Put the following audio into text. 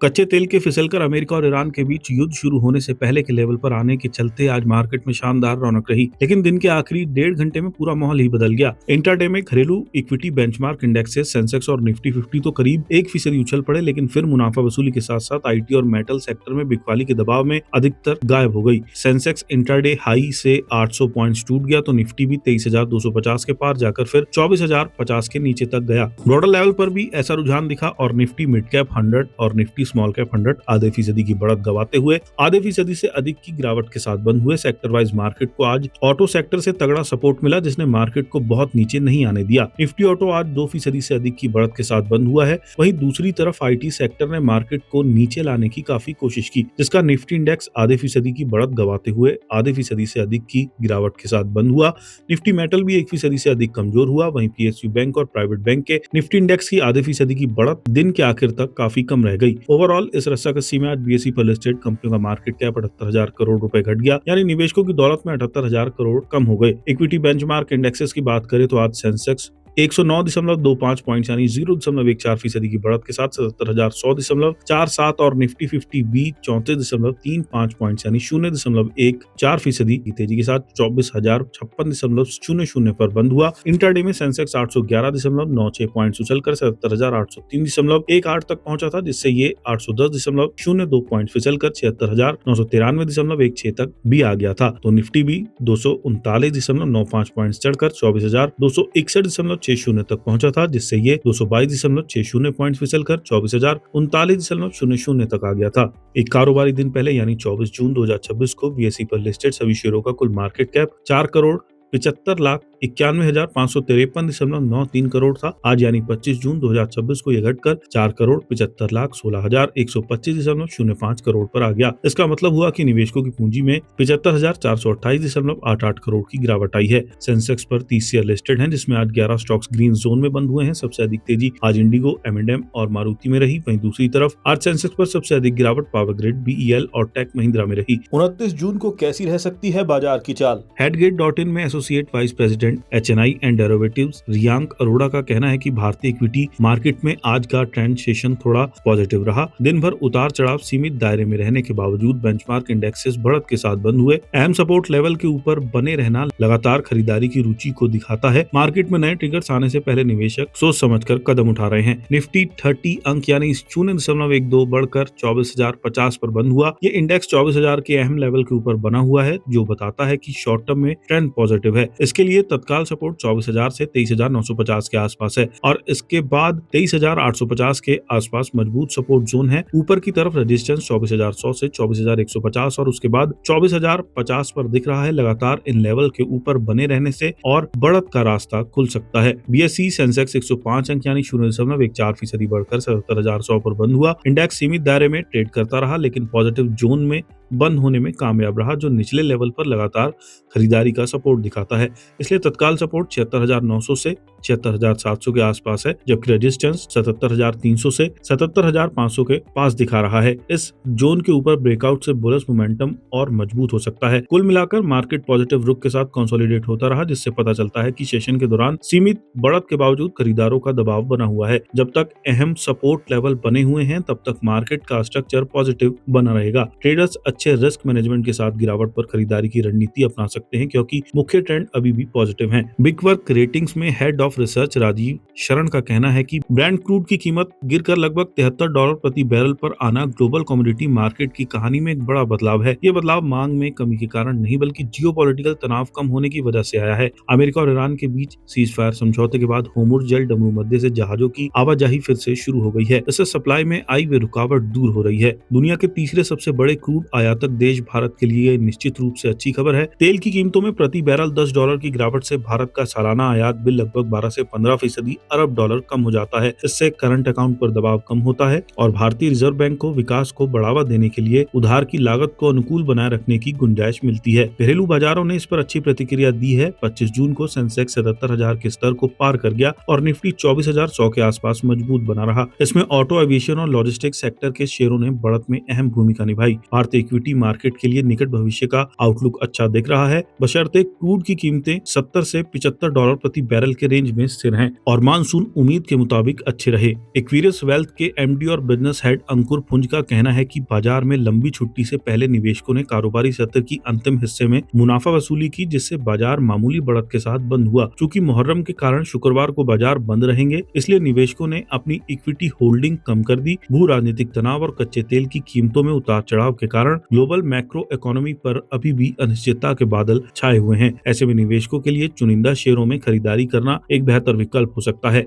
कच्चे तेल के फिसलकर अमेरिका और ईरान के बीच युद्ध शुरू होने से पहले के लेवल पर आने के चलते आज मार्केट में शानदार रौनक रही, लेकिन दिन के आखिरी 1.5 घंटे में पूरा माहौल ही बदल गया। इंट्राडे में घरेलू इक्विटी बेंचमार्क इंडेक्सेस सेंसेक्स और निफ्टी 50 तो करीब 1% उछल पड़े, लेकिन फिर मुनाफा वसूली के साथ साथ आईटी और मेटल सेक्टर में बिकवाली के दबाव में अधिकतर गायब हो गई। सेंसेक्स इंट्राडे हाई से 800 पॉइंट्स टूट गया तो निफ्टी भी 23,250 के पार जाकर फिर 24,050 के नीचे तक गया। ब्रॉडर लेवल पर भी ऐसा रुझान दिखा और निफ्टी मिड कैप 100 और निफ्टी स्मॉल कैप 100 आधे फीसदी की बढ़त गवाते हुए आधे फीसदी से अधिक की गिरावट के साथ बंद हुए। सेक्टर वाइज मार्केट को आज ऑटो सेक्टर से तगड़ा सपोर्ट मिला, जिसने मार्केट को बहुत नीचे नहीं आने दिया। निफ्टी ऑटो आज 2% से अधिक की बढ़त के साथ बंद हुआ है। वहीं दूसरी तरफ आईटी सेक्टर ने मार्केट को नीचे लाने की काफी कोशिश की, जिसका निफ्टी इंडेक्स आधे फीसदी की बढ़त गवाते हुए आधे फीसदी से अधिक की गिरावट के साथ बंद हुआ। निफ्टी मेटल भी 1% से अधिक कमजोर हुआ। वहीं पीएसयू बैंक और प्राइवेट बैंक के निफ्टी इंडेक्स की आधे फीसदी की बढ़त दिन के आखिर तक काफी कम रह गई। ओवरऑल इस रस्साकसी में आज बीएसई पर लिस्टेड कंपनियों का मार्केट कैप 78,000 करोड़ रुपए घट गया, यानी निवेशकों की दौलत में 78,000 करोड़ कम हो गए। इक्विटी बेंचमार्क इंडेक्सेस की बात करें तो आज सेंसेक्स 109.25 पॉइंट यानी 0.14% की बढ़त के साथ 77,100.47 और निफ्टी 50 भी 34.35 पॉइंट यानी 0.14% की तेजी के साथ 24,056.00 पर बंद हुआ। इंट्राडे में सेंसेक्स 811.96 पॉइंट उछलकर 77,803.18 तक पहुंचा था, जिससे ये 810.02 पॉइंट फिसलकर 76,993.16 तक भी आ गया था। तो निफ्टी भी 239.95 पॉइंट चढ़कर 24,261.60 तक पहुंचा था, जिससे ये 222.60 पॉइंट फिसलकर 24,039.00 तक आ गया था। एक कारोबारी दिन पहले यानी 24 जून 2026 को बीएसई पर लिस्टेड सभी शेयरों का कुल मार्केट कैप 4,75,91,553.93 करोड़ था। आज यानी 25 जून 2026 को यह घटकर 4,75,16,125.05 करोड़ पर आ गया। इसका मतलब हुआ कि निवेशकों की पूंजी में 75,428.88 करोड़ की गिरावट आई है। सेंसेक्स पर 30 शेयर लिस्टेड हैं, जिसमें आज 11 स्टॉक्स ग्रीन जोन में बंद हुए हैं। सबसे अधिक तेजी आज इंडिगो, M&M और मारुति में रही। वहीं दूसरी तरफ आज सेंसेक्स पर सबसे अधिक गिरावट पावर ग्रिड, BEL और टेक महिंद्रा में रही। 29 जून को कैसी रह सकती है बाजार की चाल? हेडगेट.इन में associate vice president HNI and derivatives Riyank Arora का कहना है कि भारतीय इक्विटी मार्केट में आज का ट्रेंड सेशन थोड़ा पॉजिटिव रहा। दिन भर उतार चढ़ाव सीमित दायरे में रहने के बावजूद बेंचमार्क इंडेक्सेस बढ़त के साथ बंद हुए। अहम सपोर्ट लेवल के ऊपर बने रहना लगातार खरीदारी की रुचि को दिखाता है। मार्केट में नए ट्रिगर्स आने से पहले निवेशक सोच समझकर कदम उठा रहे हैं। निफ्टी 30 अंक यानी 0.12 बढ़कर 24,050 पर बंद हुआ। ये इंडेक्स 24,000 के अहम लेवल के ऊपर बना हुआ है, जो बताता है कि शॉर्ट टर्म में ट्रेंड पॉजिटिव है। इसके लिए तत्काल सपोर्ट 24,000 से 23,950 के आसपास है और इसके बाद 23,850 के आसपास मजबूत सपोर्ट जोन है। ऊपर की तरफ रेजिस्टेंस 24,100 से 24,150 और उसके बाद 24,050 पर दिख रहा है। लगातार इन लेवल के ऊपर बने रहने से और बढ़त का रास्ता खुल सकता है। बीएसई सेंसेक्स 105 अंक यानी 0.14% बढ़कर 77,100 पर बंद हुआ। इंडेक्स सीमित दायरे में ट्रेड करता रहा, लेकिन पॉजिटिव जोन में बंद होने में कामयाब रहा, जो निचले लेवल पर लगातार खरीदारी का सपोर्ट दिखाता है। इसलिए तत्काल सपोर्ट 76,900 से 76,700 के आसपास है, जबकि रेजिस्टेंस 77,300 से 77,500 के पास दिखा रहा है। इस जोन के ऊपर ब्रेकआउट से बुलिश मोमेंटम और मजबूत हो सकता है। कुल मिलाकर मार्केट पॉजिटिव रुख के साथ कंसोलिडेट होता रहा, जिससे पता चलता है कि सेशन के दौरान सीमित बढ़त के बावजूद खरीदारों का दबाव बना हुआ है। जब तक अहम सपोर्ट लेवल बने हुए हैं, तब तक मार्केट का स्ट्रक्चर पॉजिटिव बना रहेगा। ट्रेडर्स अच्छे रिस्क मैनेजमेंट के साथ गिरावट पर खरीदारी की रणनीति अपना सकते हैं, क्योंकि मुख्य ट्रेंड अभी भी पॉजिटिव है। बिगवर्क रेटिंग्स में हेड ऑफ रिसर्च राजीव शरण का कहना है कि ब्रांड क्रूड की कीमत गिरकर लगभग $73 प्रति बैरल पर आना ग्लोबल कमोडिटी मार्केट की कहानी में एक बड़ा बदलाव है। ये बदलाव मांग में कमी के कारण नहीं, बल्कि जियोपॉलिटिकल तनाव कम होने की वजह से आया है। अमेरिका और ईरान के बीच सीज फायर समझौते के बाद होर्मुज जल डमरू मध्य से जहाजों की आवाजाही फिर से शुरू हो गई है। इससे सप्लाई में आई हुई रुकावट दूर हो रही है। दुनिया के तीसरे सबसे बड़े क्रूड आयातक देश भारत के लिए निश्चित रूप से अच्छी खबर है। तेल की कीमतों में प्रति बैरल $10 की गिरावट से भारत का सालाना आयात बिल लगभग 12 से 15% अरब डॉलर कम हो जाता है। इससे करंट अकाउंट पर दबाव कम होता है और भारतीय रिजर्व बैंक को विकास को बढ़ावा देने के लिए उधार की लागत को अनुकूल बनाए रखने की गुंजाइश मिलती है। घरेलू बाजारों ने इस पर अच्छी प्रतिक्रिया दी है। 25 जून को सेंसेक्स 77,000 के स्तर को पार कर गया और निफ्टी 24,100 के आसपास मजबूत बना रहा। इसमें ऑटो, एविएशन और लॉजिस्टिक्स सेक्टर के शेयरों ने बढ़त में अहम भूमिका निभाई। भारतीय इक्विटी मार्केट के लिए निकट भविष्य का आउटलुक अच्छा दिख रहा है, बशर्ते क्रूड की कीमतें $70 से $75 प्रति बैरल के रेंज रेंज में स्थिर हैं और मानसून उम्मीद के मुताबिक अच्छे रहे। एक्वेरियस वेल्थ के एमडी और बिजनेस हेड अंकुर पुंज का कहना है कि बाजार में लंबी छुट्टी से पहले निवेशकों ने कारोबारी सत्र की अंतिम हिस्से में मुनाफा वसूली की, जिससे बाजार मामूली बढ़त के साथ बंद हुआ। चूंकि मुहर्रम के कारण शुक्रवार को बाजार बंद रहेंगे, इसलिए निवेशकों ने अपनी इक्विटी होल्डिंग कम कर दी। भू राजनीतिक तनाव और कच्चे तेल की कीमतों में उतार चढ़ाव के कारण ग्लोबल मैक्रो इकोनॉमी पर अभी भी अनिश्चितता के बादल छाए हुए हैं। ऐसे में निवेशकों के लिए चुनिंदा शेयरों में खरीदारी करना एक बेहतर विकल्प हो सकता है।